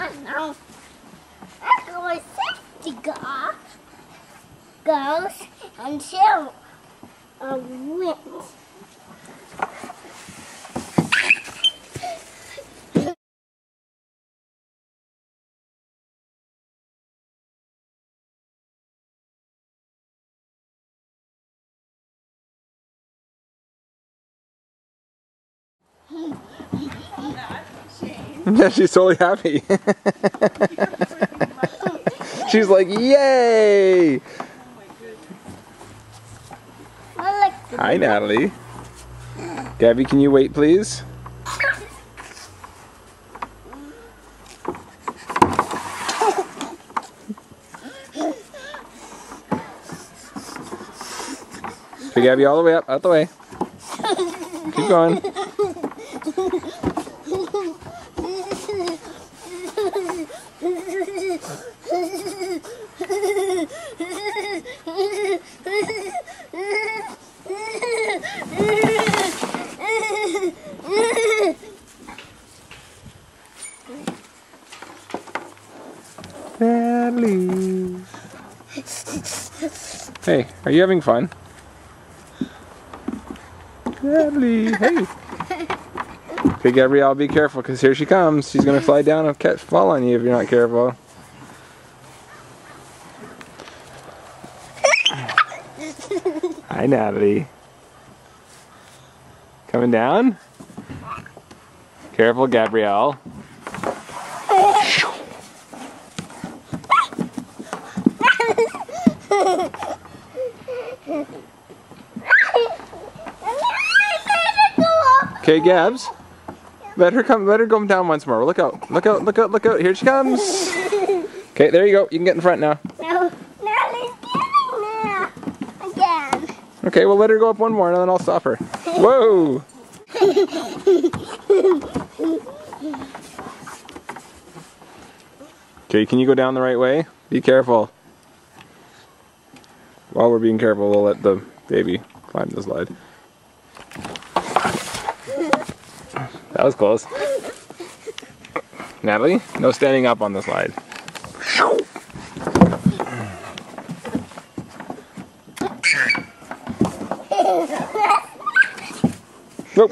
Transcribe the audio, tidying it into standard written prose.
I know. That's where safety goes until wins. Yeah, she's totally happy. She's like, yay! Hi, Natalie. Gabby, can you wait, please? Okay, Gabby, all the way up, out the way. Keep going. Natalie. Hey, are you having fun? Natalie, hey. Okay, Gabrielle, be careful because here she comes. She's going to fly down and fall on you if you're not careful. Hi, Natalie. Coming down? Careful, Gabrielle. Okay, Gabs. Let her go down once more. Look out. Look out, look out, look out. Here she comes. Okay, there you go. You can get in front now. No, Natalie's getting there again. Okay, well let her go up one more and then I'll stop her. Whoa! Okay, can you go down the right way? Be careful. While we're being careful, we'll let the baby climb the slide. That was close. Natalie, no standing up on the slide. Nope.